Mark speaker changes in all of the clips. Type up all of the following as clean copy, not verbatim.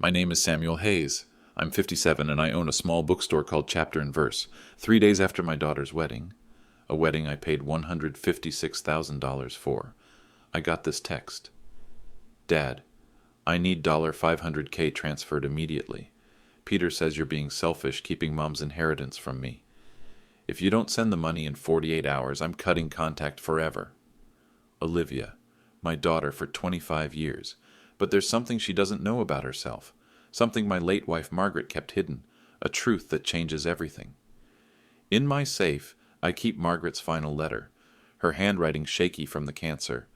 Speaker 1: My name is Samuel Hayes. I'm 57 and I own a small bookstore called Chapter and Verse. 3 days after my daughter's wedding, a wedding I paid $156,000 for, I got this text. Dad, I need $500K transferred immediately. Peter says you're being selfish keeping Mom's inheritance from me. If you don't send the money in 48 hours, I'm cutting contact forever. Olivia, my daughter for 25 years, but there's something she doesn't know about herself, something my late wife Margaret kept hidden, a truth that changes everything. In my safe, I keep Margaret's final letter, her handwriting shaky from the cancer.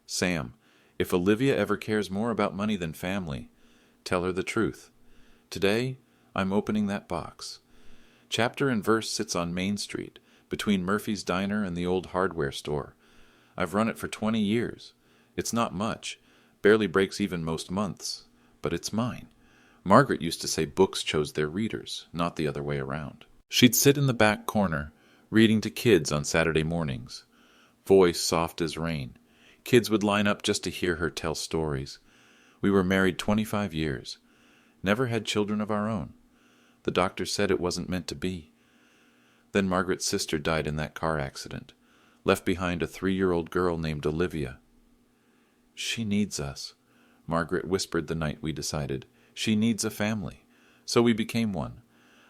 Speaker 1: Sam, if Olivia ever cares more about money than family, tell her the truth. Today, I'm opening that box. Chapter and Verse sits on Main Street, between Murphy's Diner and the old hardware store. I've run it for 20 years. It's not much, barely breaks even most months, but it's mine. Margaret used to say books chose their readers, not the other way around. She'd sit in the back corner, reading to kids on Saturday mornings. Voice soft as rain. Kids would line up just to hear her tell stories. We were married 25 years. Never had children of our own. The doctor said it wasn't meant to be. Then Margaret's sister died in that car accident, left behind a 3-year-old girl named Olivia. She needs us, Margaret whispered the night we decided. She needs a family. So we became one.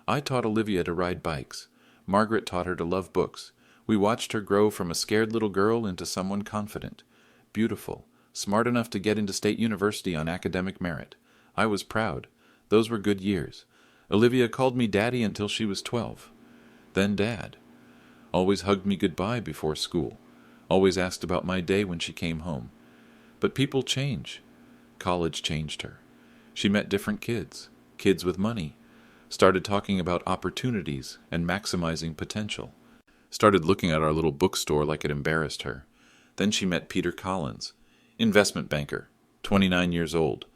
Speaker 1: I taught Olivia to ride bikes. Margaret taught her to love books. We watched her grow from a scared little girl into someone confident, beautiful, smart enough to get into state university on academic merit. I was proud. Those were good years. Olivia called me Daddy until she was 12. Then Dad. Always hugged me goodbye before school. Always asked about my day when she came home. But people change. College changed her. She met different kids, kids with money. Started talking about opportunities and maximizing potential. Started looking at our little bookstore like it embarrassed her. Then she met Peter Collins, investment banker, 29 years old.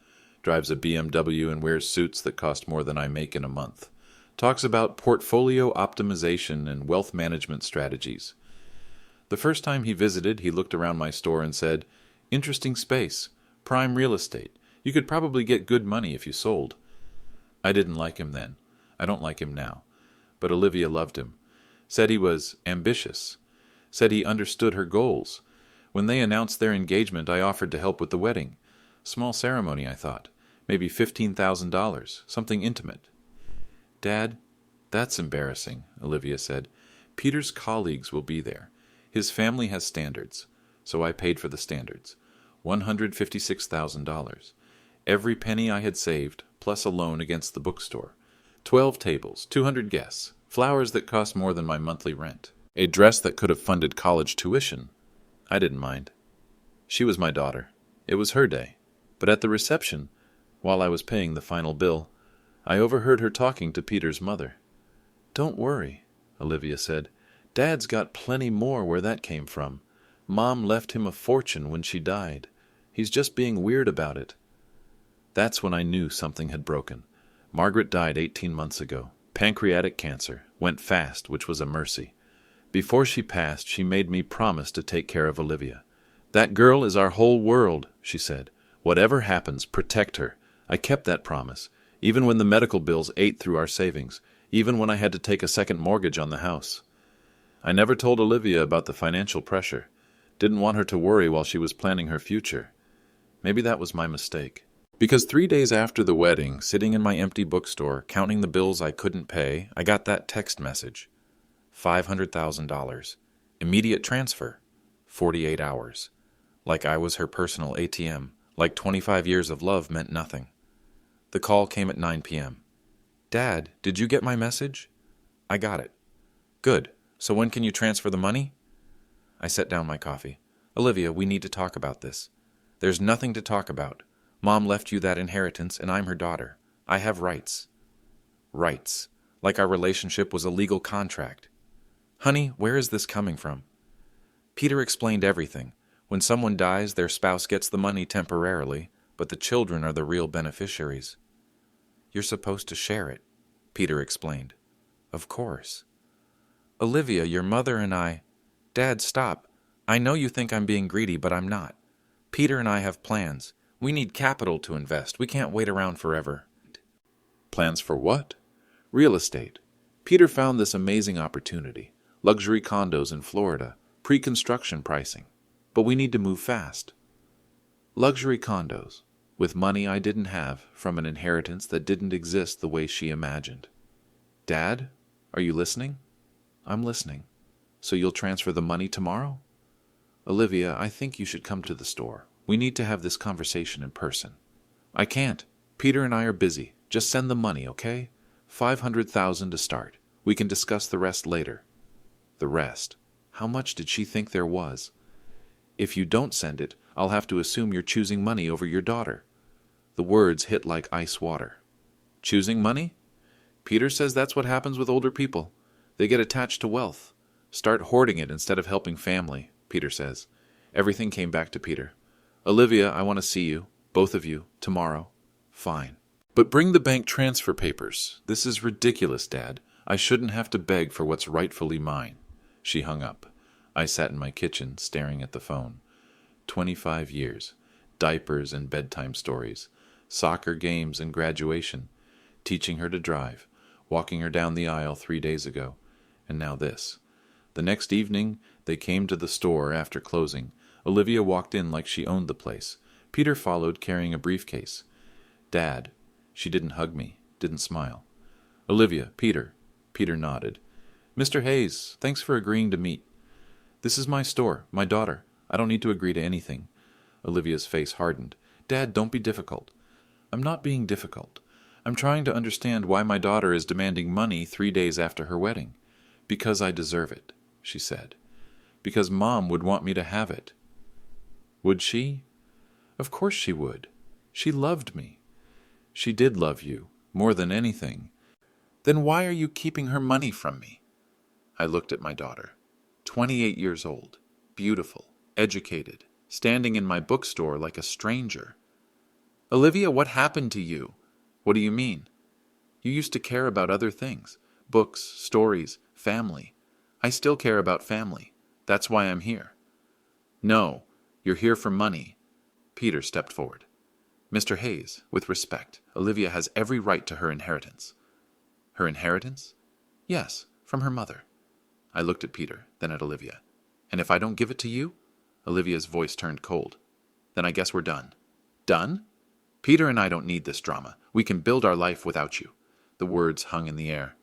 Speaker 1: Drives a BMW and wears suits that cost more than I make in a month. Talks about portfolio optimization and wealth management strategies. The first time he visited, he looked around my store and said, "Interesting space, prime real estate. You could probably get good money if you sold." I didn't like him then. I don't like him now. But Olivia loved him. Said he was ambitious. Said he understood her goals. When they announced their engagement, I offered to help with the wedding. Small ceremony, I thought. Maybe $15,000, something intimate. Dad, that's embarrassing, Olivia said. Peter's colleagues will be there. His family has standards, so I paid for the standards. $156,000. Every penny I had saved, plus a loan against the bookstore. 12 tables, 200 guests, flowers that cost more than my monthly rent. A dress that could have funded college tuition. I didn't mind. She was my daughter. It was her day. But at the reception, while I was paying the final bill, I overheard her talking to Peter's mother. "Don't worry," Olivia said. "Dad's got plenty more where that came from. Mom left him a fortune when she died. He's just being weird about it." That's when I knew something had broken. Margaret died 18 months ago. Pancreatic cancer. Went fast, which was a mercy. Before she passed, she made me promise to take care of Olivia. "That girl is our whole world," she said. "Whatever happens, protect her." I kept that promise, even when the medical bills ate through our savings, even when I had to take a second mortgage on the house. I never told Olivia about the financial pressure. Didn't want her to worry while she was planning her future. Maybe that was my mistake. Because 3 days after the wedding, sitting in my empty bookstore, counting the bills I couldn't pay, I got that text message. $500,000. Immediate transfer. 48 hours. Like I was her personal ATM. Like 25 years of love meant nothing. The call came at 9 p.m. "Dad, did you get my message?" "I got it." "Good. So when can you transfer the money?" I set down my coffee. "Olivia, we need to talk about this." "There's nothing to talk about. Mom left you that inheritance, and I'm her daughter. I have rights." Rights. Like our relationship was a legal contract. "Honey, where is this coming from?" Peter explained everything. When someone dies, their spouse gets the money temporarily, but the children are the real beneficiaries. "You're supposed to share it," Peter explained. "Of course." "Olivia, your mother and I—" "Dad, stop. I know you think I'm being greedy, but I'm not. Peter and I have plans. We need capital to invest. We can't wait around forever. Plans for what? Real estate. Peter found this amazing opportunity. Luxury condos in Florida. Pre-construction pricing. But we need to move fast. Luxury condos. With money I didn't have from an inheritance that didn't exist the way she imagined. Dad, are you listening? I'm listening. So you'll transfer the money tomorrow? Olivia, I think you should come to the store. We need to have this conversation in person. I can't. Peter and I are busy. Just send the money, okay? $500,000 to start. We can discuss the rest later. The rest? How much did she think there was? If you don't send it, I'll have to assume you're choosing money over your daughter. The words hit like ice water. Choosing money? Peter says that's what happens with older people. They get attached to wealth. Start hoarding it instead of helping family, Peter says. Everything came back to Peter. Olivia, I want to see you, both of you, tomorrow. Fine. But bring the bank transfer papers. This is ridiculous, Dad. I shouldn't have to beg for what's rightfully mine. She hung up. I sat in my kitchen, staring at the phone. 25 years. Diapers and bedtime stories. Soccer games and graduation. Teaching her to drive. Walking her down the aisle 3 days ago. And now this. The next evening, they came to the store after closing. Olivia walked in like she owned the place. Peter followed, carrying a briefcase. Dad. She didn't hug me, didn't smile. Olivia, Peter. Peter nodded. Mr. Hayes, thanks for agreeing to meet. This is my store, my daughter. I don't need to agree to anything. Olivia's face hardened. Dad, don't be difficult. I'm not being difficult. I'm trying to understand why my daughter is demanding money 3 days after her wedding. Because I deserve it, she said. Because Mom would want me to have it. Would she? Of course she would. She loved me. She did love you, more than anything. Then why are you keeping her money from me? I looked at my daughter. 28 years old, beautiful, educated, standing in my bookstore like a stranger. Olivia, what happened to you? What do you mean? You used to care about other things. Books, stories, family. I still care about family. That's why I'm here. No, you're here for money. Peter stepped forward. Mr. Hayes, with respect, Olivia has every right to her inheritance. Her inheritance? Yes, from her mother. I looked at Peter, then at Olivia. And if I don't give it to you? Olivia's voice turned cold. Then I guess we're done. Done? Peter and I don't need this drama. We can build our life without you. The words hung in the air.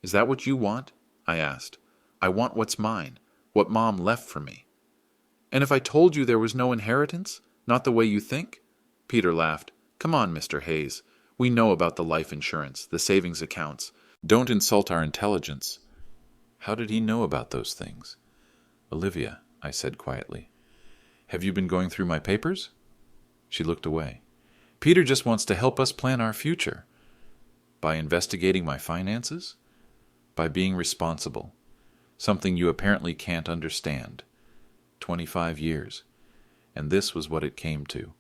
Speaker 1: Is that what you want? I asked. I want what's mine, what Mom left for me. And if I told you there was no inheritance? Not the way you think? Peter laughed. Come on, Mr. Hayes. We know about the life insurance, the savings accounts. Don't insult our intelligence. How did he know about those things? Olivia, I said quietly. Have you been going through my papers? She looked away. Peter just wants to help us plan our future. By investigating my finances? By being responsible. Something you apparently can't understand. 25 years. And this was what it came to.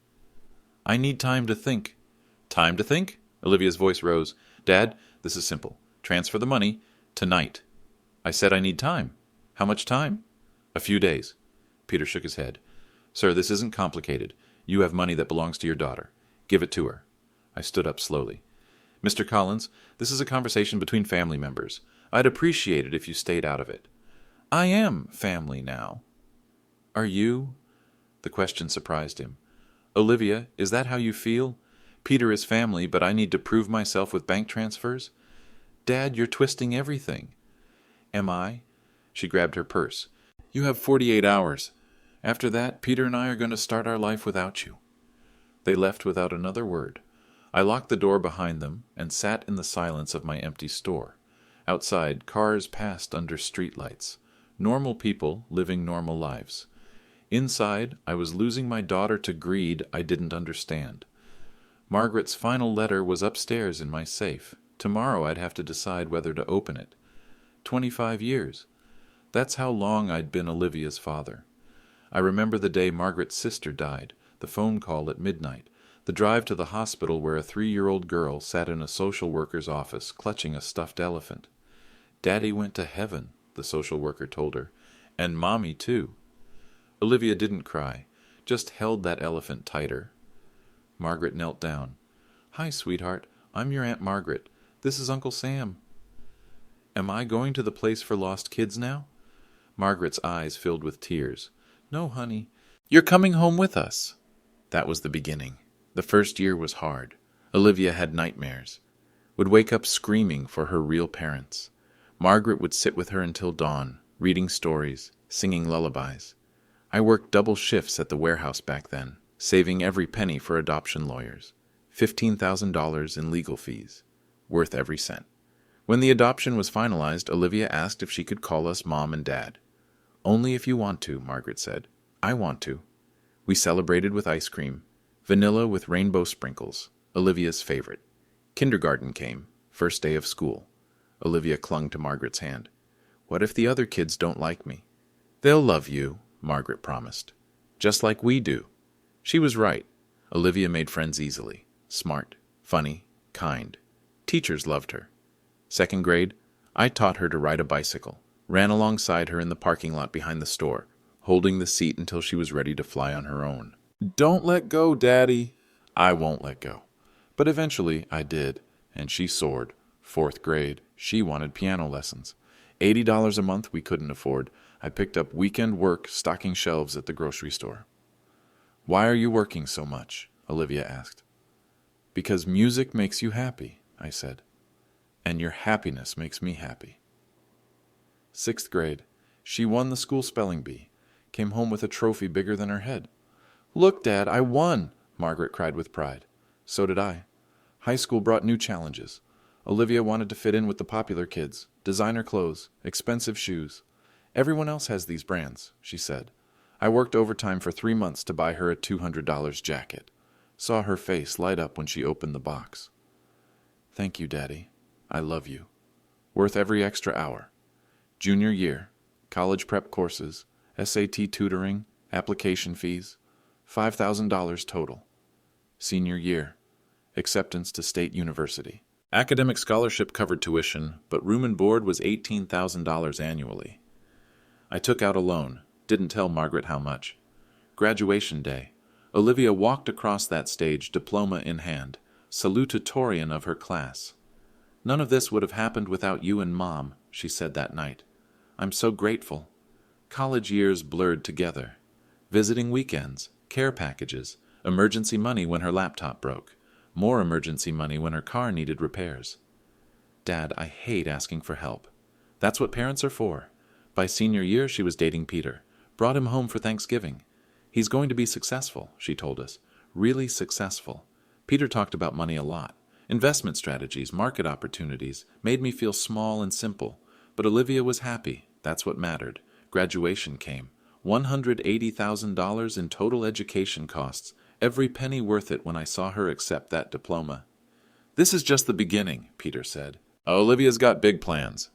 Speaker 1: I need time to think. Time to think? Olivia's voice rose. Dad, this is simple. Transfer the money tonight. I said I need time. How much time? A few days. Peter shook his head. Sir, this isn't complicated. You have money that belongs to your daughter. Give it to her. I stood up slowly. Mr. Collins, this is a conversation between family members. I'd appreciate it if you stayed out of it. I am family now. Are you? The question surprised him. Olivia, is that how you feel? Peter is family, but I need to prove myself with bank transfers? Dad, you're twisting everything. Am I? She grabbed her purse. You have 48 hours. After that, Peter and I are going to start our life without you. They left without another word. I locked the door behind them and sat in the silence of my empty store. Outside, cars passed under streetlights. Normal people living normal lives. Inside, I was losing my daughter to greed I didn't understand. Margaret's final letter was upstairs in my safe. Tomorrow I'd have to decide whether to open it. 25 years. That's how long I'd been Olivia's father. I remember the day Margaret's sister died, the phone call at midnight, the drive to the hospital where a 3-year-old girl sat in a social worker's office clutching a stuffed elephant. Daddy went to heaven, the social worker told her, and Mommy too. Olivia didn't cry, just held that elephant tighter. Margaret knelt down. "Hi, sweetheart. I'm your Aunt Margaret. This is Uncle Sam." "Am I going to the place for lost kids now?" Margaret's eyes filled with tears. "No, honey. You're coming home with us." That was the beginning. The first year was hard. Olivia had nightmares. Would wake up screaming for her real parents. Margaret would sit with her until dawn, reading stories, singing lullabies. I worked double shifts at the warehouse back then, saving every penny for adoption lawyers. $15,000 in legal fees. Worth every cent. When the adoption was finalized, Olivia asked if she could call us Mom and Dad. "Only if you want to," Margaret said. "I want to." We celebrated with ice cream. Vanilla with rainbow sprinkles. Olivia's favorite. Kindergarten came. First day of school. Olivia clung to Margaret's hand. "What if the other kids don't like me?" "They'll love you," Margaret promised. "Just like we do." She was right. Olivia made friends easily. Smart, funny, kind. Teachers loved her. Second grade, I taught her to ride a bicycle. Ran alongside her in the parking lot behind the store, holding the seat until she was ready to fly on her own. "Don't let go, Daddy." I won't let go. But eventually I did, and she soared. Fourth grade, she wanted piano lessons. $80 a month we couldn't afford. I picked up weekend work stocking shelves at the grocery store. "Why are you working so much?" Olivia asked. "Because music makes you happy," I said. "And your happiness makes me happy." Sixth grade, she won the school spelling bee. Came home with a trophy bigger than her head. "Look, Dad, I won!" Margaret cried with pride. So did I. High school brought new challenges. Olivia wanted to fit in with the popular kids. Designer clothes, expensive shoes. "Everyone else has these brands," she said. I worked overtime for 3 months to buy her a $200 jacket. Saw her face light up when she opened the box. "Thank you, Daddy. I love you." Worth every extra hour. Junior year, college prep courses, SAT tutoring, application fees, $5,000 total. Senior year, acceptance to state university. Academic scholarship covered tuition, but room and board was $18,000 annually. I took out a loan, didn't tell Margaret how much. Graduation day. Olivia walked across that stage, diploma in hand, salutatorian of her class. "None of this would have happened without you and Mom," she said that night. "I'm so grateful." College years blurred together. Visiting weekends, care packages, emergency money when her laptop broke, more emergency money when her car needed repairs. "Dad, I hate asking for help." That's what parents are for. By senior year, she was dating Peter. Brought him home for Thanksgiving. "He's going to be successful," she told us. "Really successful." Peter talked about money a lot. Investment strategies, market opportunities, made me feel small and simple. But Olivia was happy. That's what mattered. Graduation came. $180,000 in total education costs. Every penny worth it when I saw her accept that diploma. "This is just the beginning," Peter said. "Olivia's got big plans."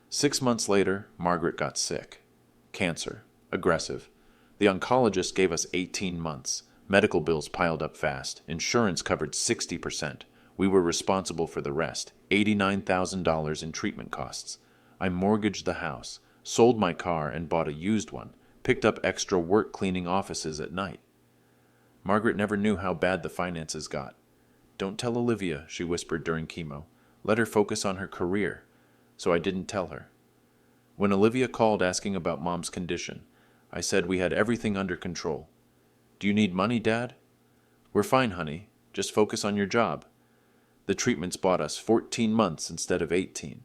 Speaker 1: 6 months later, Margaret got sick. Cancer. Aggressive. The oncologist gave us 18 months. Medical bills piled up fast. Insurance covered 60%. We were responsible for the rest, $89,000 in treatment costs. I mortgaged the house, sold my car and bought a used one, picked up extra work cleaning offices at night. Margaret never knew how bad the finances got. "Don't tell Olivia," she whispered during chemo. "Let her focus on her career." So I didn't tell her. When Olivia called asking about Mom's condition, I said we had everything under control. "Do you need money, Dad?" "We're fine, honey. Just focus on your job." The treatments bought us 14 months instead of 18.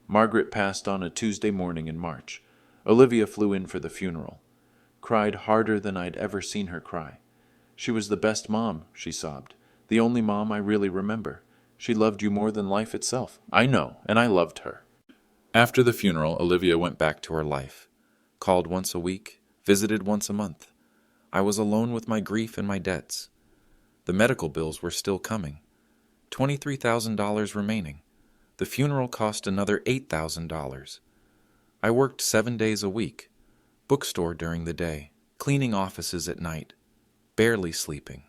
Speaker 1: Margaret passed on a Tuesday morning in March. Olivia flew in for the funeral. Cried harder than I'd ever seen her cry. "She was the best mom," she sobbed. "The only mom I really remember. She loved you more than life itself." I know, and I loved her. After the funeral, Olivia went back to her life. Called once a week, visited once a month. I was alone with my grief and my debts. The medical bills were still coming. $23,000 remaining. The funeral cost another $8,000. I worked 7 days a week. Bookstore during the day. Cleaning offices at night. Barely sleeping.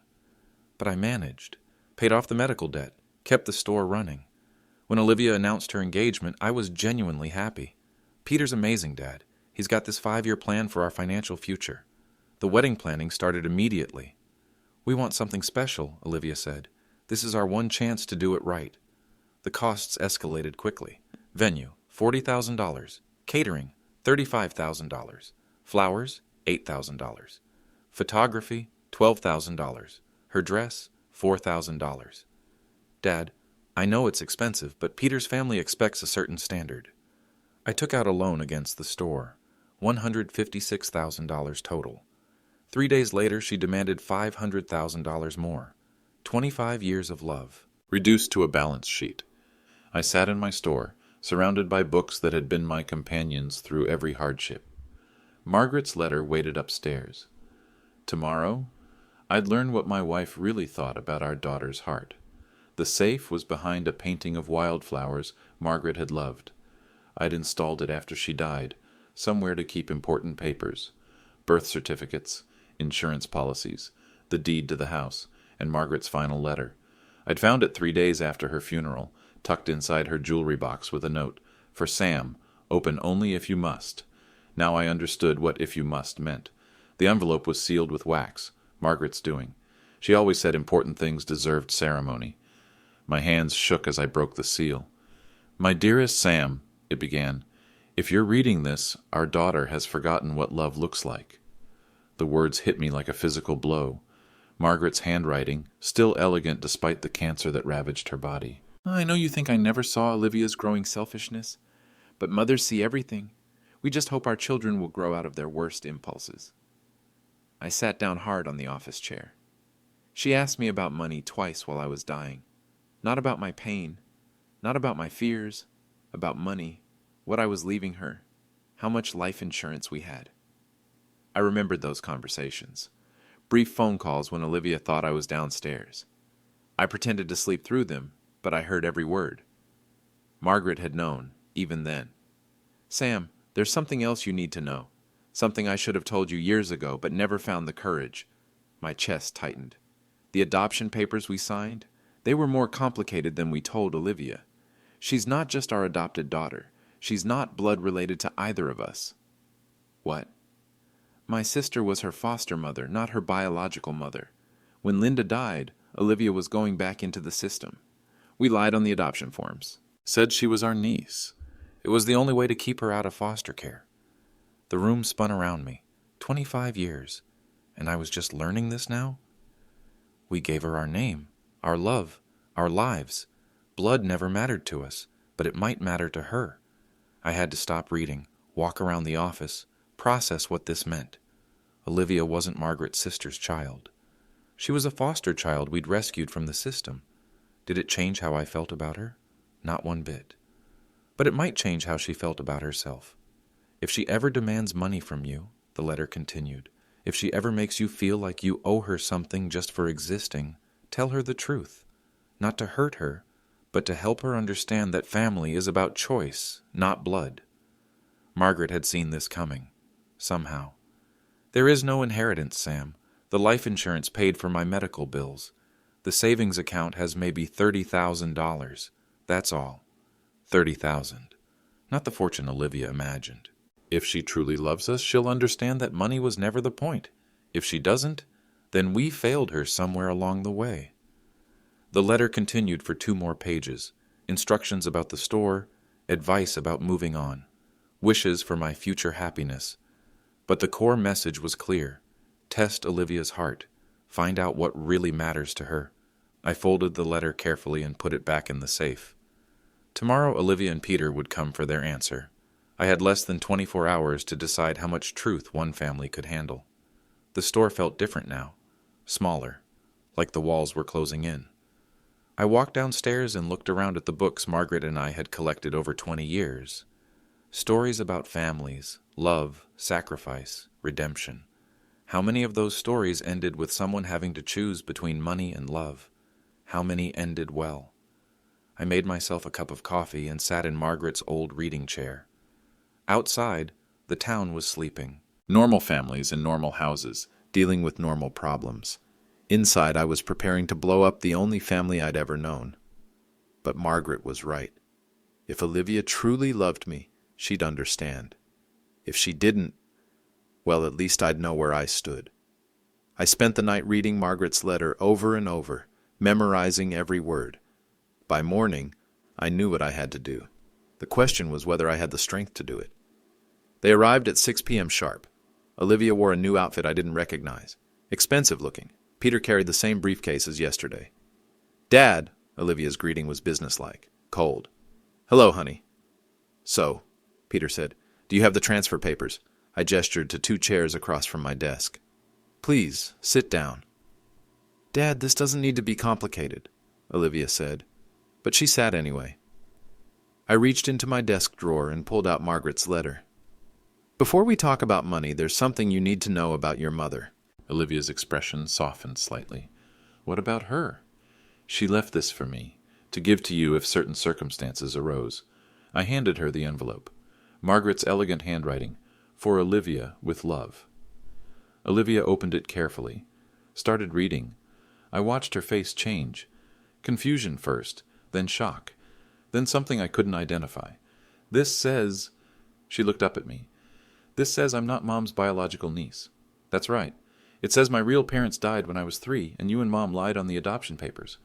Speaker 1: But I managed. Paid off the medical debt. Kept the store running. When Olivia announced her engagement, I was genuinely happy. "Peter's amazing, Dad. He's got this 5-year plan for our financial future." The wedding planning started immediately.
Speaker 2: "We want something special," Olivia said. "This is our one chance to do it right." The costs escalated quickly. Venue, $40,000. Catering, $35,000. Flowers, $8,000. Photography, $12,000. Her dress, $4,000. "Dad, I know it's expensive, but Peter's family expects a certain standard." I took out a loan against the store, $156,000 total. 3 days later, she demanded $500,000 more. 25 years of love.
Speaker 1: Reduced to a balance sheet. I sat in my store, surrounded by books that had been my companions through every hardship. Margaret's letter waited upstairs. Tomorrow, I'd learn what my wife really thought about our daughter's heart. The safe was behind a painting of wildflowers Margaret had loved. I'd installed it after she died, somewhere to keep important papers, birth certificates, insurance policies, the deed to the house, and Margaret's final letter. I'd found it 3 days after her funeral, tucked inside her jewelry box with a note, "For Sam, open only if you must." Now I understood what "if you must" meant. The envelope was sealed with wax, Margaret's doing. She always said important things deserved ceremony. My hands shook as I broke the seal. "My dearest Sam," it began, "if you're reading this, our daughter has forgotten what love looks like." The words hit me like a physical blow. Margaret's handwriting, still elegant despite the cancer that ravaged her body.
Speaker 2: "I know you think I never saw Olivia's growing selfishness, but mothers see everything. We just hope our children will grow out of their worst impulses." I sat down hard on the office chair. She asked me about money twice while I was dying. Not about my pain, not about my fears, about money, what I was leaving her, how much life insurance we had. I remembered those conversations. Brief phone calls when Olivia thought I was downstairs. I pretended to sleep through them, but I heard every word. Margaret had known, even then. "Sam, there's something else you need to know. Something I should have told you years ago, but never found the courage." My chest tightened. "The adoption papers we signed, they were more complicated than we told Olivia. She's not just our adopted daughter. She's not blood related to either of us." "What?" "My sister was her foster mother, not her biological mother. When Linda died, Olivia was going back into the system. We lied on the adoption forms.
Speaker 1: Said she was our niece.
Speaker 2: It was the only way to keep her out of foster care." The room spun around me. 25 years. And I was just learning this now? "We gave her our name, our love, our lives. Blood never mattered to us, but it might matter to her." I had to stop reading, walk around the office, process what this meant. Olivia wasn't Margaret's sister's child. She was a foster child we'd rescued from the system. Did it change how I felt about her? Not one bit. But it might change how she felt about herself. "If she ever demands money from you," the letter continued, "if she ever makes you feel like you owe her something just for existing, tell her the truth. Not to hurt her, but to help her understand that family is about choice, not blood." Margaret had seen this coming. Somehow. "There is no inheritance, Sam. The life insurance paid for my medical bills. The savings account has maybe $30,000. That's all. 30,000. Not the fortune Olivia imagined.
Speaker 1: If she truly loves us, she'll understand that money was never the point.
Speaker 2: If she doesn't, then we failed her somewhere along the way." The letter continued for 2 more pages. Instructions about the store, advice about moving on, wishes for my future happiness. But the core message was clear. Test Olivia's heart. Find out what really matters to her. I folded the letter carefully and put it back in the safe. Tomorrow Olivia and Peter would come for their answer. I had less than 24 hours to decide how much truth one family could handle. The store felt different now. Smaller. Like the walls were closing in. I walked downstairs and looked around at the books Margaret and I had collected over 20 years. Stories about families, love, sacrifice, redemption. How many of those stories ended with someone having to choose between money and love? How many ended well? I made myself a cup of coffee and sat in Margaret's old reading chair. Outside, the town was sleeping.
Speaker 1: Normal families in normal houses, dealing with normal problems. Inside, I was preparing to blow up the only family I'd ever known. But Margaret was right. If Olivia truly loved me, she'd understand. If she didn't, well, at least I'd know where I stood.
Speaker 3: I spent the night reading Margaret's letter over and over, memorizing every word. By morning, I knew what I had to do. The question was whether I had the strength to do it. They arrived at 6 p.m. sharp. Olivia wore a new outfit I didn't recognize. Expensive looking. Peter carried the same briefcase as yesterday. "Dad," Olivia's greeting was businesslike, cold. "Hello, honey." "So," Peter said, "do you have the transfer papers?" I gestured to 2 chairs across from my desk. "Please, sit down." "Dad, this doesn't need to be complicated," Olivia said, but she sat anyway. I reached into my desk drawer and pulled out Margaret's letter. "Before we talk about money, there's something you need to know about your mother."
Speaker 1: Olivia's expression softened slightly. "What about her?" "She left this for me, to give to you if certain circumstances arose." I handed her the envelope. Margaret's elegant handwriting, "For Olivia, with love." Olivia opened it carefully, started reading. I watched her face change. Confusion first, then shock, then something I couldn't identify. "This says—" She looked up at me. "This says I'm not Mom's biological niece." "That's right. It says my real parents died when I was 3, and you and Mom lied on the adoption papers."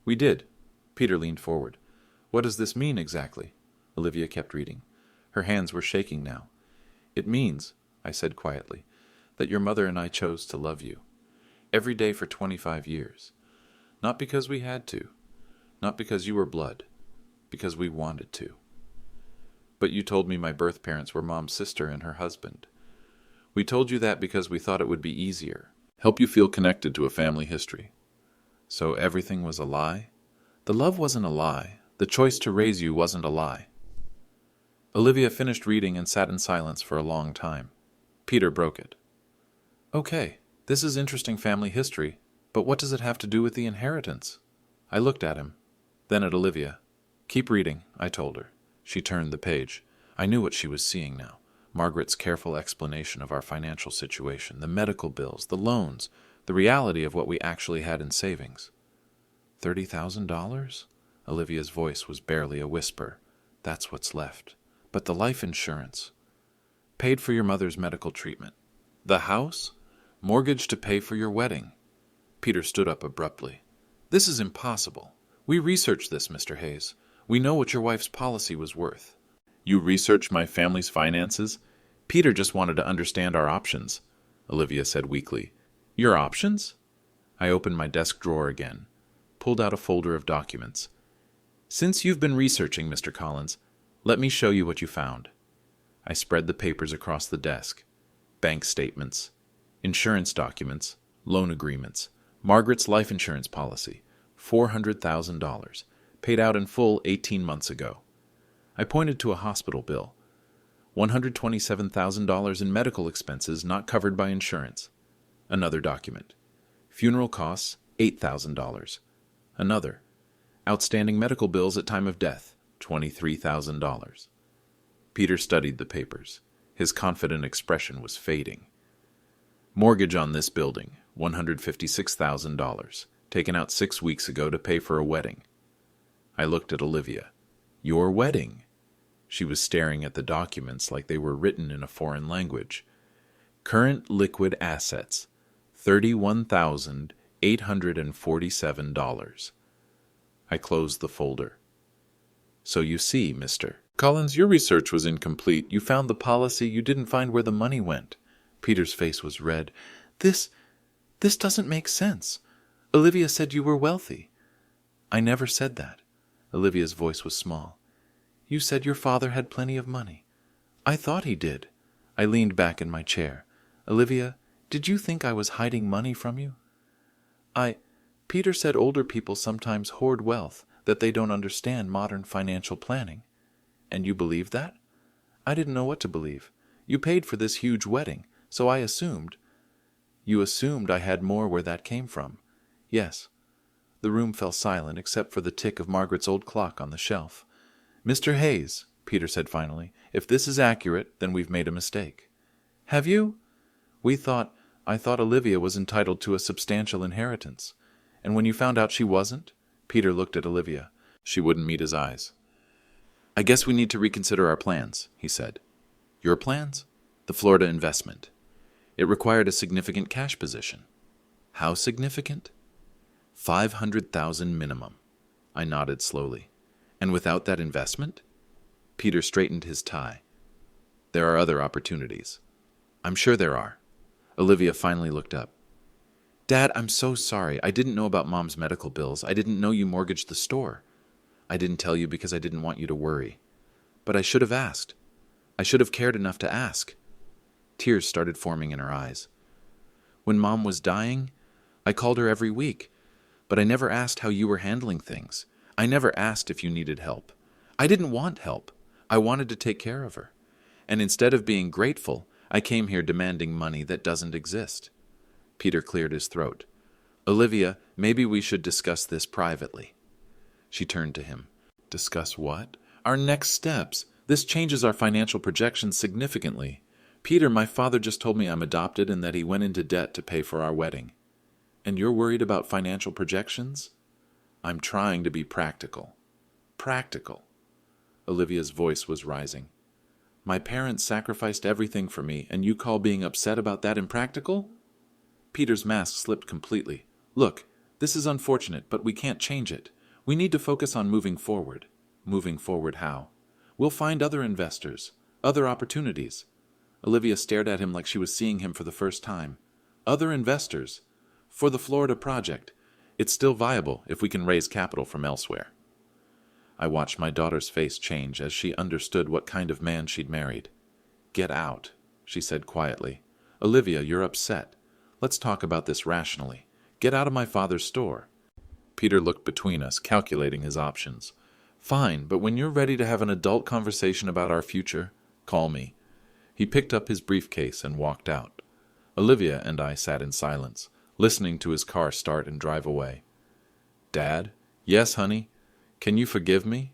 Speaker 1: "We did." Peter leaned forward. "What does this mean exactly?" Olivia kept reading. Her hands were shaking now. "It means," I said quietly, "that your mother and I chose to love you. Every day for 25 years. Not because we had to. Not because you were blood. Because we wanted to. But you told me my birth parents were Mom's sister and her husband. We told you that because we thought it would be easier, help you feel connected to a family history. So everything was a lie? The love wasn't a lie. The choice to raise you wasn't a lie." Olivia finished reading and sat in silence for a long time. Peter broke it. "Okay, this is interesting family history, but what does it have to do with the inheritance?" I looked at him, then at Olivia. "Keep reading," I told her. She turned the page. I knew what she was seeing now. Margaret's careful explanation of our financial situation, the medical bills, the loans, the reality of what we actually had in savings. $30,000? Olivia's voice was barely a whisper. "That's what's left. But the life insurance. Paid for your mother's medical treatment. The house? Mortgage to pay for your wedding." Peter stood up abruptly. "This is impossible. We researched this, Mr. Hayes. We know what your wife's policy was worth." "You researched my family's finances?" "Peter just wanted to understand our options," Olivia said weakly. "Your options?" I opened my desk drawer again, pulled out a folder of documents. "Since you've been researching, Mr. Collins, let me show you what you found." I spread the papers across the desk. Bank statements, insurance documents, loan agreements, Margaret's life insurance policy, $400,000, paid out in full 18 months ago. I pointed to a hospital bill, $127,000 in medical expenses not covered by insurance. Another document. Funeral costs, $8,000. Another. Outstanding medical bills at time of death, $23,000. Peter studied the papers. His confident expression was fading. Mortgage on this building, $156,000, taken out 6 weeks ago to pay for a wedding. I looked at Olivia. "Your wedding?" She was staring at the documents like they were written in a foreign language. "Current liquid assets, $31,847. I closed the folder. "So you see, Mr. Collins, your research was incomplete. You found the policy, you didn't find where the money went." Peter's face was red. This doesn't make sense. Olivia said you were wealthy." "I never said that." Olivia's voice was small. "You said your father had plenty of money." "I thought he did." I leaned back in my chair. "Olivia, did you think I was hiding money from you?" Peter said older people sometimes hoard wealth, that they don't understand modern financial planning." "And you believed that?" "I didn't know what to believe. You paid for this huge wedding, so I assumed." "You assumed I had more where that came from?" "Yes." The room fell silent except for the tick of Margaret's old clock on the shelf. "Mr. Hayes," Peter said finally, "if this is accurate, then we've made a mistake." "Have you?" I thought Olivia was entitled to a substantial inheritance. And when you found out she wasn't?" Peter looked at Olivia. She wouldn't meet his eyes. "I guess we need to reconsider our plans," he said. "Your plans?" "The Florida investment. It required a significant cash position." How significant? 500,000 minimum. I nodded slowly. And without that investment? Peter straightened his tie. There are other opportunities. I'm sure there are. Olivia finally looked up. Dad, I'm so sorry. I didn't know about Mom's medical bills. I didn't know you mortgaged the store. I didn't tell you because I didn't want you to worry. But I should have asked. I should have cared enough to ask. Tears started forming in her eyes. When Mom was dying, I called her every week, but I never asked how you were handling things. I never asked if you needed help. I didn't want help. I wanted to take care of her. And instead of being grateful, I came here demanding money that doesn't exist. Peter cleared his throat. Olivia, maybe we should discuss this privately. She turned to him. Discuss what? Our next steps. This changes our financial projections significantly. Peter, my father just told me I'm adopted and that he went into debt to pay for our wedding. And you're worried about financial projections? I'm trying to be practical. Practical. Olivia's voice was rising. My parents sacrificed everything for me, and you call being upset about that impractical? Peter's mask slipped completely. Look, this is unfortunate, but we can't change it. We need to focus on moving forward. Moving forward how? We'll find other investors, other opportunities. Olivia stared at him like she was seeing him for the first time. Other investors. For the Florida project. It's still viable if we can raise capital from elsewhere. I watched my daughter's face change as she understood what kind of man she'd married. Get out, she said quietly. Olivia, you're upset. Let's talk about this rationally. Get out of my father's store. Peter looked between us, calculating his options. Fine, but when you're ready to have an adult conversation about our future, call me. He picked up his briefcase and walked out. Olivia and I sat in silence, listening to his car start and drive away. Dad? Yes, honey? Can you forgive me?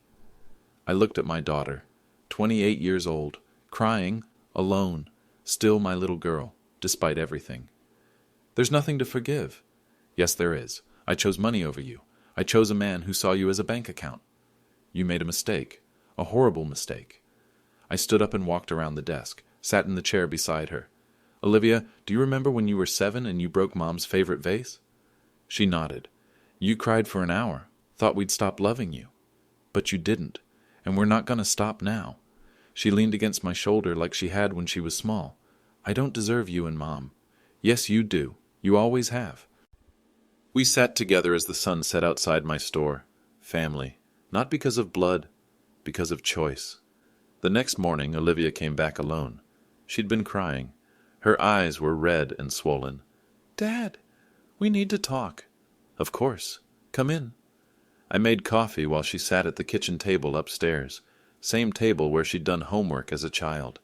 Speaker 1: I looked at my daughter, 28 years old, crying, alone, still my little girl, despite everything. There's nothing to forgive. Yes, there is. I chose money over you. I chose a man who saw you as a bank account. You made a mistake, a horrible mistake. I stood up and walked around the desk, sat in the chair beside her. Olivia, do you remember when you were 7 and you broke Mom's favorite vase? She nodded. You cried for an hour, thought we'd stop loving you. But you didn't, and we're not going to stop now. She leaned against my shoulder like she had when she was small. I don't deserve you and Mom. Yes, you do. You always have. We sat together as the sun set outside my store. Family. Not because of blood, because of choice. The next morning, Olivia came back alone. She'd been crying. Her eyes were red and swollen. Dad, we need to talk. Of course. Come in. I made coffee while she sat at the kitchen table upstairs, same table where she'd done homework as a child.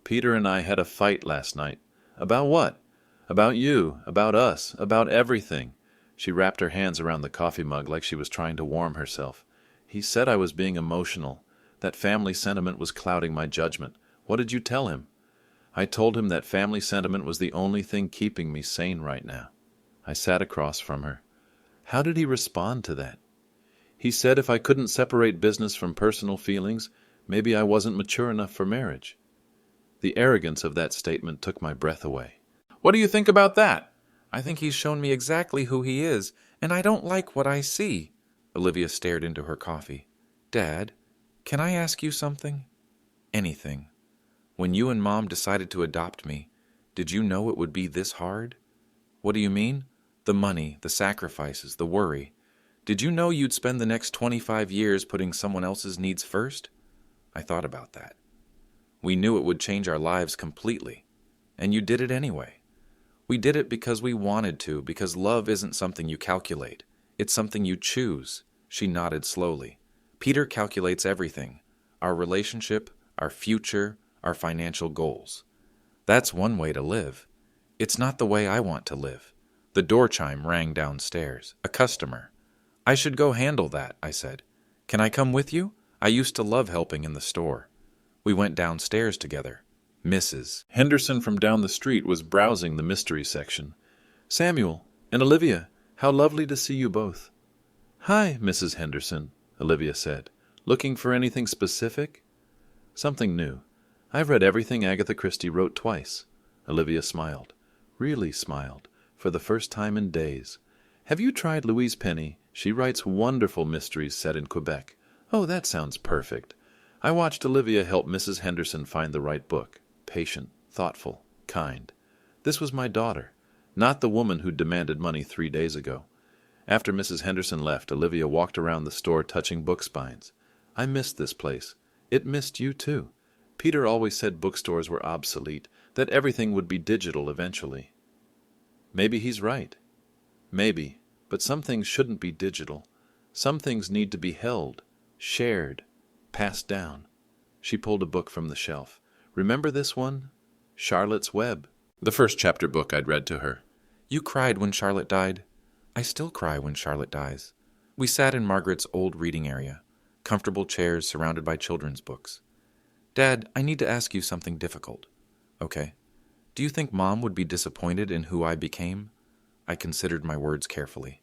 Speaker 1: Peter and I had a fight last night. About what? About you, about us, about everything. She wrapped her hands around the coffee mug like she was trying to warm herself. He said I was being emotional, that family sentiment was clouding my judgment. What did you tell him? I told him that family sentiment was the only thing keeping me sane right now. I sat across from her. How did he respond to that? He said if I couldn't separate business from personal feelings, maybe I wasn't mature enough for marriage. The arrogance of that statement took my breath away. What do you think about that?
Speaker 2: I think he's shown me exactly who he is, and I don't like what I see. Olivia stared into her coffee. Dad, can I ask you something? Anything. When you and Mom decided to adopt me, did you know it would be this hard? What do you mean? The money, the sacrifices, the worry. Did you know you'd spend the next 25 years putting someone else's needs first? I thought about that. We knew it would change our lives completely, and you did it anyway. We did it because we wanted to, because love isn't something you calculate. It's something you choose. She nodded slowly. Peter calculates everything. Our relationship, our future, our financial goals. That's one way to live. It's not the way I want to live. The door chime rang downstairs. A customer. I should go handle that, I said. Can I come with you? I used to love helping in the store. We went downstairs together. Mrs.
Speaker 1: Henderson from down the street was browsing the mystery section. Samuel and Olivia, how lovely to see you both. Hi, Mrs. Henderson, Olivia said. Looking for anything specific? Something new. I've read everything Agatha Christie wrote twice. Olivia smiled. Really smiled. for the first time in days. Have you tried Louise Penny? She writes wonderful mysteries set in Quebec. Oh, that sounds perfect. I watched Olivia help Mrs. Henderson find the right book. Patient, thoughtful, kind. This was my daughter, not the woman who demanded money 3 days ago. After Mrs. Henderson left, Olivia walked around the store touching book spines. I missed this place. It missed you too. Peter always said bookstores were obsolete, that everything would be digital eventually. Maybe he's right. Maybe, but some things shouldn't be digital. Some things need to be held, shared, passed down. She pulled a book from the shelf. Remember this one? Charlotte's Web. The first chapter book I'd read to her.
Speaker 2: You cried when Charlotte died. I still cry when Charlotte dies. We sat in Margaret's old reading area, comfortable chairs surrounded by children's books. Dad, I need to ask you something difficult. Okay. Do you think Mom would be disappointed in who I became? I considered my words carefully.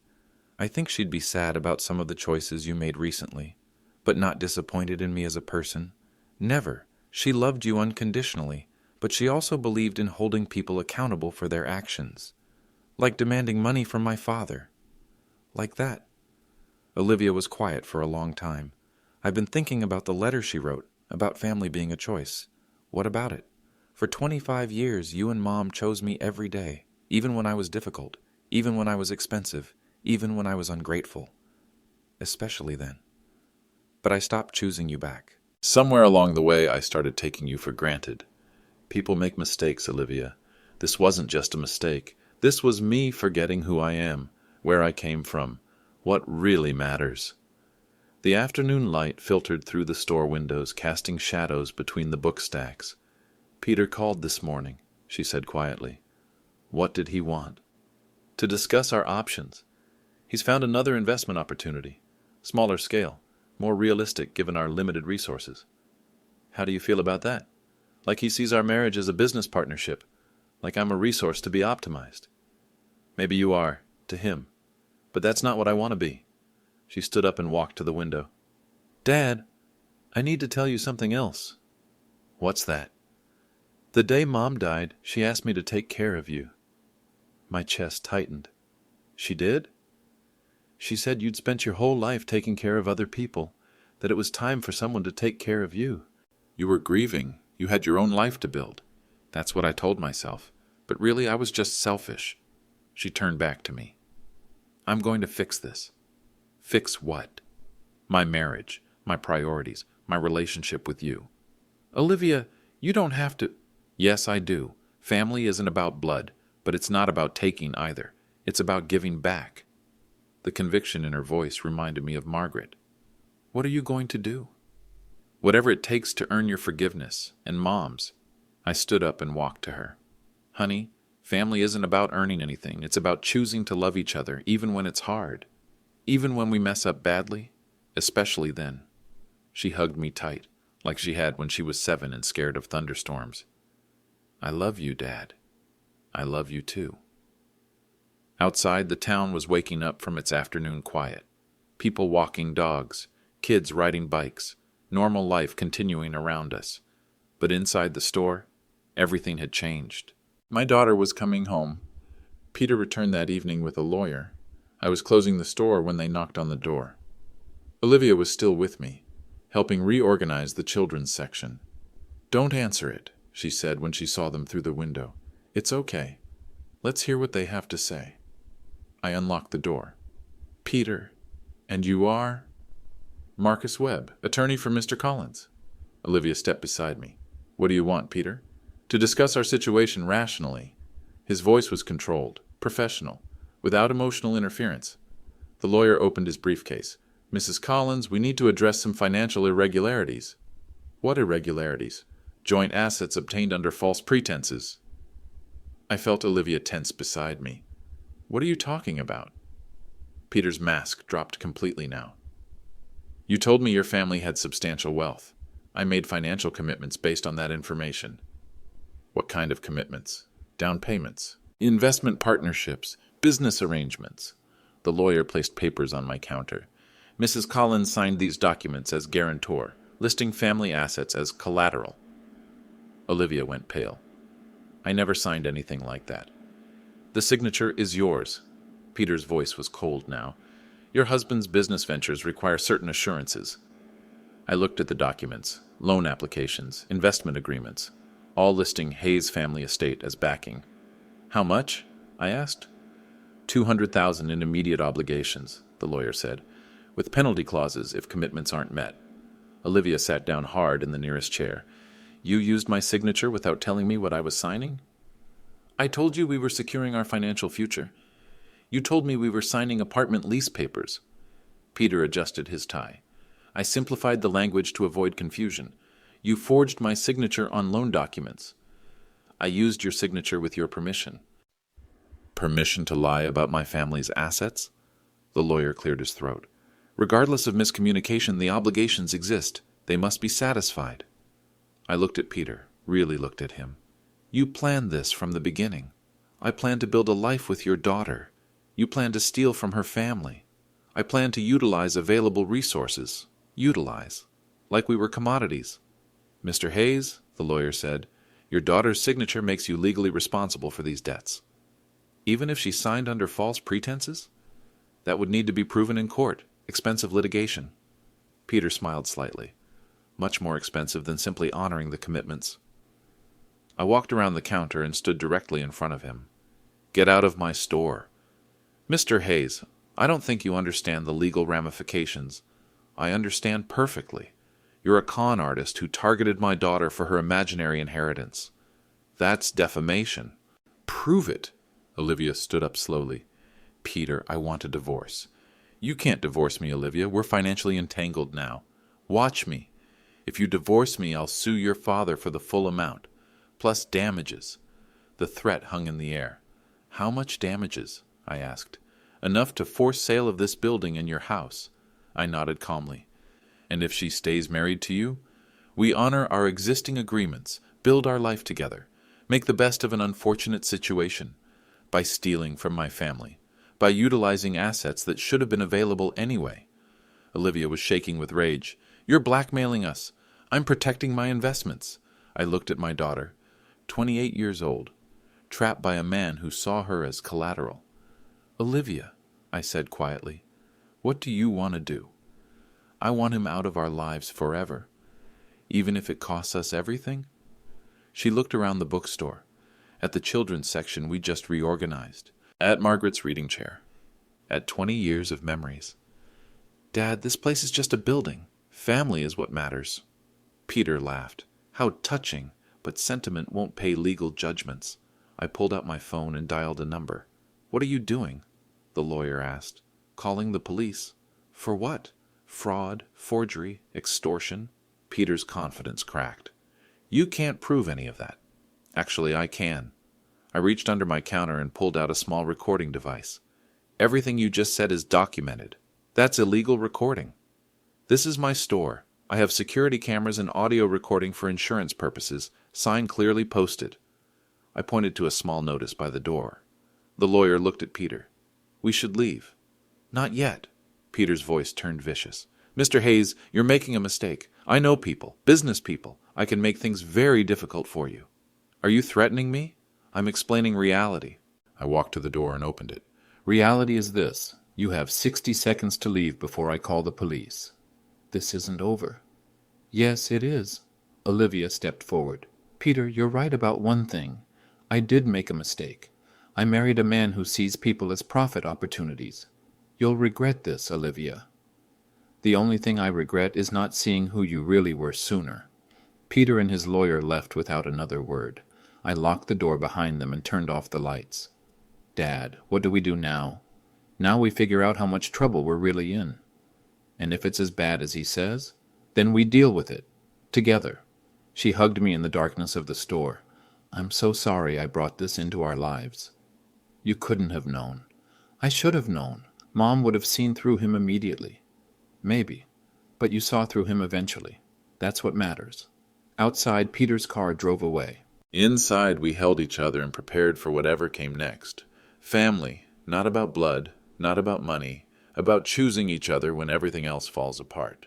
Speaker 2: I think she'd be sad about some of the choices you made recently, but not disappointed in me as a person. Never. She loved you unconditionally, but she also believed in holding people accountable for their actions. Like demanding money from my father. Like that. Olivia was quiet for a long time. I've been thinking about the letter she wrote, about family being a choice. What about it? For 25 years, you and Mom chose me every day, even when I was difficult, even when I was expensive, even when I was ungrateful. Especially then. But I stopped choosing you back.
Speaker 1: Somewhere along the way, I started taking you for granted. People make mistakes, Olivia. This wasn't just a mistake. This was me forgetting who I am, where I came from, what really matters. The afternoon light filtered through the store windows, casting shadows between the book stacks. Peter called this morning, she said quietly. What did he want? To discuss our options. He's found another investment opportunity, smaller scale, more realistic given our limited resources. How do you feel about that? Like he sees our marriage as a business partnership, like I'm a resource to be optimized. Maybe you are, to him, but that's not what I want to be. She stood up and walked to the window. Dad, I need to tell you something else. What's that? The day Mom died, she asked me to take care of you. My chest tightened. She did? She said you'd spent your whole life taking care of other people, that it was time for someone to take care of you. You were grieving. You had your own life to build. That's what I told myself. But really, I was just selfish. She turned back to me. I'm going to fix this. Fix what? My marriage, my priorities, my relationship with you. Olivia, you don't have to... Yes, I do. Family isn't about blood, but it's not about taking either. It's about giving back. The conviction in her voice reminded me of Margaret. What are you going to do? Whatever it takes to earn your forgiveness, and Mom's. I stood up and walked to her. Honey, family isn't about earning anything. It's about choosing to love each other, even when it's hard. Even when we mess up badly, especially then. She hugged me tight, like she had when she was 7 and scared of thunderstorms. I love you, Dad. I love you too. Outside, the town was waking up from its afternoon quiet. People walking dogs, kids riding bikes, normal life continuing around us. But inside the store, everything had changed. My daughter was coming home. Peter returned that evening with a lawyer. I was closing the store when they knocked on the door. Olivia was still with me, helping reorganize the children's section. Don't answer it, she said when she saw them through the window. It's okay. Let's hear what they have to say. I unlocked the door. Peter, and you are? Marcus Webb, attorney for Mr. Collins. Olivia stepped beside me. What do you want, Peter? To discuss our situation rationally. His voice was controlled, professional, without emotional interference. The lawyer opened his briefcase. Mrs. Collins, we need to address some financial irregularities. What irregularities? Joint assets obtained under false pretenses. I felt Olivia tense beside me. What are you talking about? Peter's mask dropped completely now. You told me your family had substantial wealth. I made financial commitments based on that information. What kind of commitments? Down payments, investment partnerships, business arrangements. The lawyer placed papers on my counter. Mrs. Collins signed these documents as guarantor, listing family assets as collateral. Olivia went pale. I never signed anything like that. The signature is yours. Peter's voice was cold now. Your husband's business ventures require certain assurances. I looked at the documents, loan applications, investment agreements, all listing Hayes family estate as backing. How much? I asked. $200,000 in immediate obligations, the lawyer said, with penalty clauses if commitments aren't met. Olivia sat down hard in the nearest chair. You used my signature without telling me what I was signing? I told you we were securing our financial future. You told me we were signing apartment lease papers. Peter adjusted his tie. I simplified the language to avoid confusion. You forged my signature on loan documents. I used your signature with your permission. Permission to lie about my family's assets? The lawyer cleared his throat. Regardless of miscommunication, the obligations exist. They must be satisfied. I looked at Peter, really looked at him. You planned this from the beginning. I planned to build a life with your daughter. You planned to steal from her family. I planned to utilize available resources. Utilize. Like we were commodities. Mr. Hayes, the lawyer said, your daughter's signature makes you legally responsible for these debts. Even if she signed under false pretenses? That would need to be proven in court. Expensive litigation. Peter smiled slightly. Much more expensive than simply honoring the commitments. I walked around the counter and stood directly in front of him. Get out of my store. Mr. Hayes, I don't think you understand the legal ramifications. I understand perfectly. You're a con artist who targeted my daughter for her imaginary inheritance. That's defamation. Prove it. Olivia stood up slowly. Peter, I want a divorce. You can't divorce me, Olivia. We're financially entangled now. Watch me. If you divorce me, I'll sue your father for the full amount, plus damages. The threat hung in the air. How much damages? I asked. Enough to force sale of this building and your house. I nodded calmly. And if she stays married to you? We honor our existing agreements, build our life together, make the best of an unfortunate situation, by stealing from my family, by utilizing assets that should have been available anyway. Olivia was shaking with rage. You're blackmailing us. I'm protecting my investments. I looked at my daughter, 28 years old, trapped by a man who saw her as collateral. Olivia, I said quietly, what do you want to do? I want him out of our lives forever, even if it costs us everything. She looked around the bookstore, at the children's section we just reorganized, at Margaret's reading chair, at 20 years of memories. Dad, this place is just a building. Family is what matters. Peter laughed. How touching, but sentiment won't pay legal judgments. I pulled out my phone and dialed a number. What are you doing? The lawyer asked. Calling the police. For what? Fraud, forgery, extortion? Peter's confidence cracked. You can't prove any of that. Actually, I can. I reached under my counter and pulled out a small recording device. Everything you just said is documented. That's illegal recording. This is my store. I have security cameras and audio recording for insurance purposes, sign clearly posted. I pointed to a small notice by the door. The lawyer looked at Peter. We should leave. Not yet. Peter's voice turned vicious. Mr. Hayes, you're making a mistake. I know people, business people. I can make things very difficult for you. Are you threatening me? I'm explaining reality. I walked to the door and opened it. Reality is this. You have 60 seconds to leave before I call the police. This isn't over. Yes, it is. Olivia stepped forward. Peter, you're right about one thing. I did make a mistake. I married a man who sees people as profit opportunities. You'll regret this, Olivia. The only thing I regret is not seeing who you really were sooner. Peter and his lawyer left without another word. I locked the door behind them and turned off the lights. Dad, what do we do now? Now we figure out how much trouble we're really in. And if it's as bad as he says, then we deal with it. Together. She hugged me in the darkness of the store. I'm so sorry I brought this into our lives. You couldn't have known. I should have known. Mom would have seen through him immediately. Maybe. But you saw through him eventually. That's what matters. Outside, Peter's car drove away. Inside, we held each other and prepared for whatever came next. Family, not about blood, not about money, about choosing each other when everything else falls apart.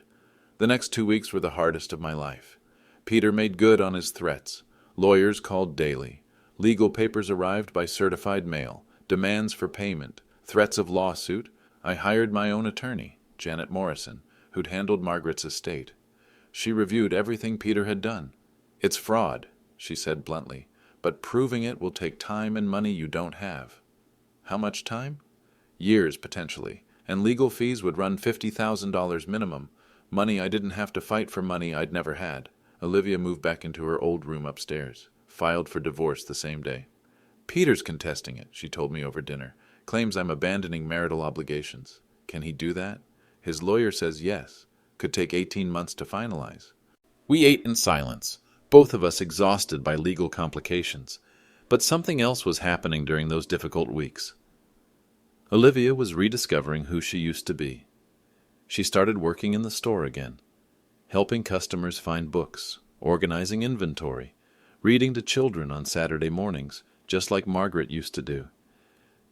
Speaker 1: The next 2 weeks were the hardest of my life. Peter made good on his threats. Lawyers called daily. Legal papers arrived by certified mail. demands for payment, threats of lawsuit. I hired my own attorney, Janet Morrison, who'd handled Margaret's estate. She reviewed everything Peter had done. "It's fraud," she said bluntly, "but proving it will take time and money you don't have." How much time? Years, potentially, and legal fees would run $50,000 minimum, money I didn't have to fight for, money I'd never had. Olivia moved back into her old room upstairs, filed for divorce the same day. "Peter's contesting it," she told me over dinner. "Claims I'm abandoning marital obligations. Can he do that? His lawyer says yes. Could take 18 months to finalize." We ate in silence, both of us exhausted by legal complications. But something else was happening during those difficult weeks. Olivia was rediscovering who she used to be. She started working in the store again, helping customers find books, organizing inventory, reading to children on Saturday mornings, just like Margaret used to do.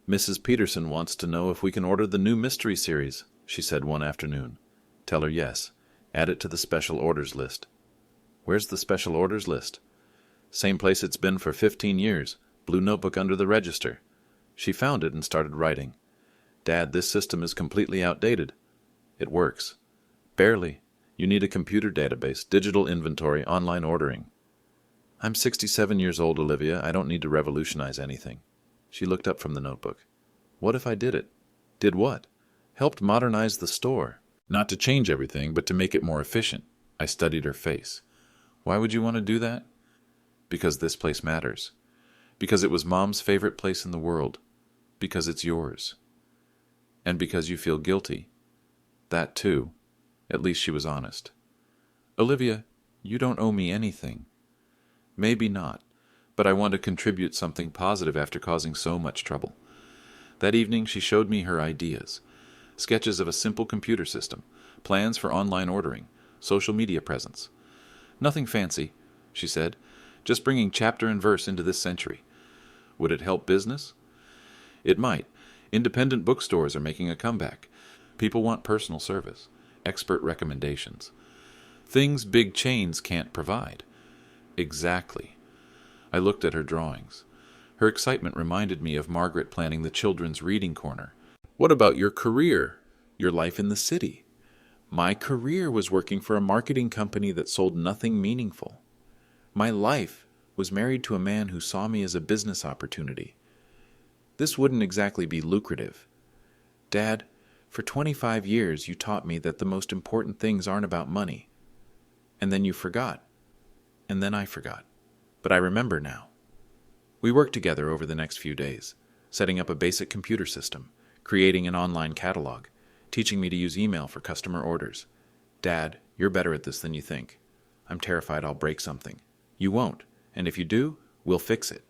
Speaker 1: "Mrs. Peterson wants to know if we can order the new mystery series," she said one afternoon. "Tell her yes. Add it to the special orders list." "Where's the special orders list?" "Same place it's been for 15 years, blue notebook under the register." She found it and started writing. "Dad, this system is completely outdated." "It works." "Barely. You need a computer database, digital inventory, online ordering." "I'm 67 years old, Olivia. I don't need to revolutionize anything." She looked up from the notebook. "What if I did it?" "Did what?" "Helped modernize the store. Not to change everything, but to make it more efficient." I studied her face. "Why would you want to do that?" "Because this place matters. Because it was Mom's favorite place in the world. Because it's yours. And because you feel guilty." "That too." At least she was honest. "Olivia, you don't owe me anything." "Maybe not, but I want to contribute something positive after causing so much trouble." That evening she showed me her ideas. Sketches of a simple computer system, plans for online ordering, social media presence. "Nothing fancy," she said, "just bringing chapter and verse into this century." Would it help business? It might. Independent bookstores are making a comeback. People want personal service, expert recommendations. Things big chains can't provide. Exactly. I looked at her drawings. Her excitement reminded me of Margaret planning the children's reading corner. "What about your career? Your life in the city?" "My career was working for a marketing company that sold nothing meaningful. My life was married to a man who saw me as a business opportunity. This wouldn't exactly be lucrative. Dad, for 25 years you taught me that the most important things aren't about money. And then you forgot. And then I forgot. But I remember now." We worked together over the next few days, setting up a basic computer system, creating an online catalog, teaching me to use email for customer orders. "Dad, you're better at this than you think. I'm terrified I'll break something." "You won't, and if you do, we'll fix it."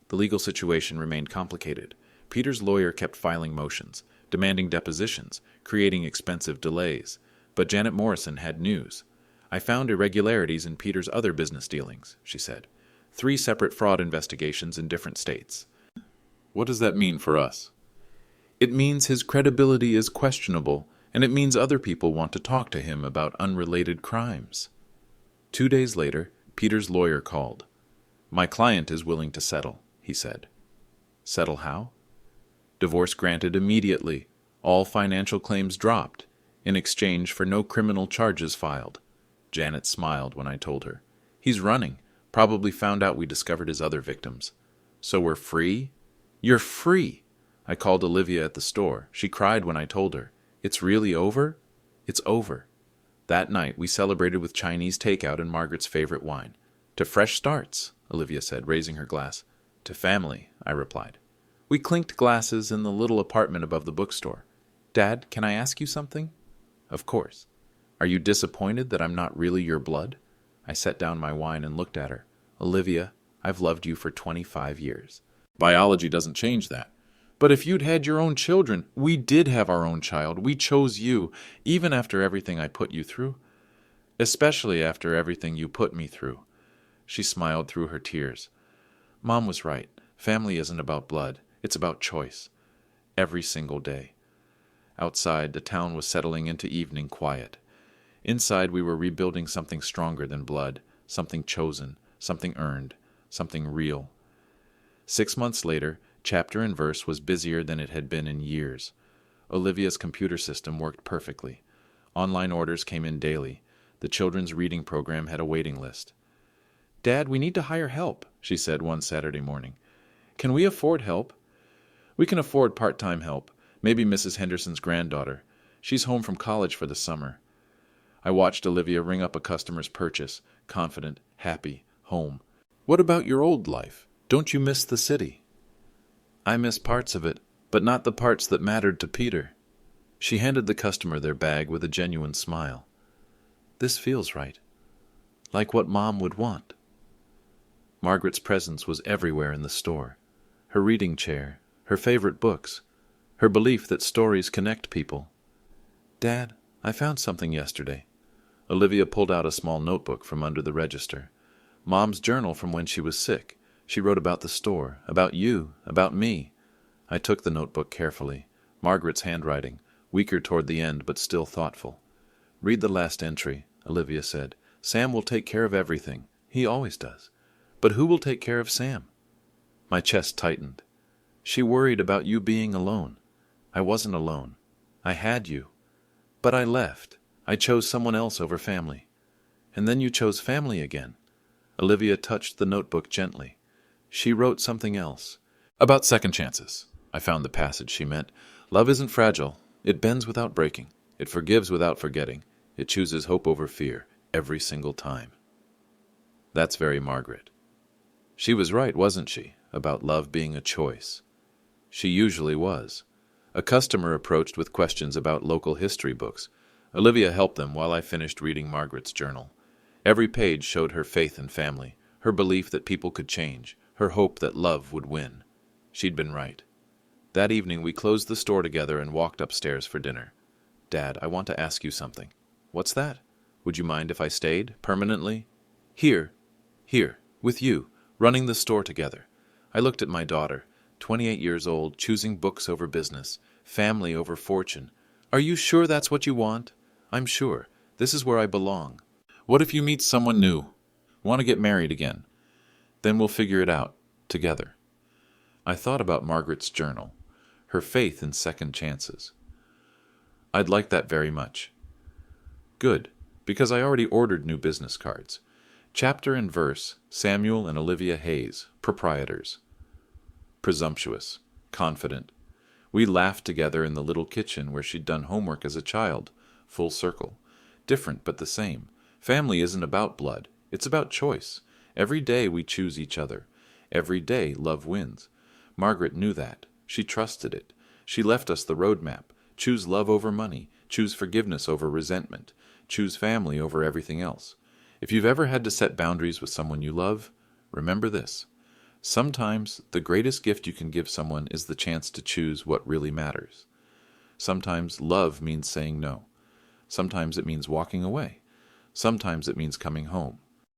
Speaker 1: The legal situation remained complicated. Peter's lawyer kept filing motions, demanding depositions, creating expensive delays. But Janet Morrison had news. "I found irregularities in Peter's other business dealings," she said. 3 separate fraud investigations in different states. "What does that mean for us?" "It means his credibility is questionable, and it means other people want to talk to him about unrelated crimes." 2 days later, Peter's lawyer called. "My client is willing to settle," he said. "Settle how?" "Divorce granted immediately, all financial claims dropped, in exchange for no criminal charges filed." Janet smiled when I told her. "He's running. Probably found out we discovered his other victims." "So we're free?" "You're free!" I called Olivia at the store. She cried when I told her. "It's really over?" "It's over." That night we celebrated with Chinese takeout and Margaret's favorite wine. "To fresh starts," Olivia said, raising her glass. "To family," I replied. We clinked glasses in the little apartment above the bookstore. "Dad, can I ask you something?" "Of course." "Are you disappointed that I'm not really your blood?" I set down my wine and looked at her. "Olivia, I've loved you for 25 years. Biology doesn't change that. But if you'd had your own children—" "We did have our own child. We chose you, even after everything I put you through. Especially after everything you put me through." She smiled through her tears. "Mom was right. Family isn't about blood. It's about choice. Every single day." Outside, the town was settling into evening quiet. Inside, we were rebuilding something stronger than blood, something chosen, something earned, something real. 6 months later, Chapter and Verse was busier than it had been in years. Olivia's computer system worked perfectly. Online orders came in daily. The children's reading program had a waiting list. "Dad, we need to hire help," she said one Saturday morning. "Can we afford help?" "We can afford part-time help. Maybe Mrs. Henderson's granddaughter. She's home from college for the summer." I watched Olivia ring up a customer's purchase, confident, happy, home. "What about your old life? Don't you miss the city?" "I miss parts of it, but not the parts that mattered to Peter." She handed the customer their bag with a genuine smile. "This feels right. Like what Mom would want." Margaret's presence was everywhere in the store. Her reading chair, her favorite books, her belief that stories connect people. "Dad, I found something yesterday." Olivia pulled out a small notebook from under the register. "Mom's journal from when she was sick. She wrote about the store, about you, about me." I took the notebook carefully. Margaret's handwriting, weaker toward the end but still thoughtful. "Read the last entry," Olivia said. "Sam will take care of everything. He always does. But who will take care of Sam?" My chest tightened. "She worried about you being alone." I wasn't alone. I had you. But I left. I chose someone else over family. And then you chose family again. Olivia touched the notebook gently. She wrote something else. About second chances. I found the passage she meant. "Love isn't fragile. It bends without breaking. It forgives without forgetting. It chooses hope over fear every single time." That's very Margaret. She was right, wasn't she, about love being a choice? She usually was. A customer approached with questions about local history books. Olivia helped them while I finished reading Margaret's journal. Every page showed her faith in family, her belief that people could change, her hope that love would win. She'd been right. That evening we closed the store together and walked upstairs for dinner. "Dad, I want to ask you something." "What's that?" "Would you mind if I stayed, permanently?" Here, with you, running the store together." I looked at my daughter, 28 years old, choosing books over business, family over fortune. "Are you sure that's what you want?" "I'm sure. This is where I belong." "What if you meet someone new? Want to get married again? Then we'll figure it out, together." I thought about Margaret's journal, her faith in second chances. "I'd like that very much." "Good, because I already ordered new business cards. Chapter and Verse, Samuel and Olivia Hayes, proprietors." Presumptuous, confident. We laughed together in the little kitchen where she'd done homework as a child, full circle. Different but the same. Family isn't about blood, it's about choice. Every day we choose each other. Every day love wins. Margaret knew that. She trusted it. She left us the roadmap. Choose love over money. Choose forgiveness over resentment. Choose family over everything else. If you've ever had to set boundaries with someone you love, remember this. Sometimes the greatest gift you can give someone is the chance to choose what really matters. Sometimes love means saying no. Sometimes it means walking away. Sometimes it means coming home.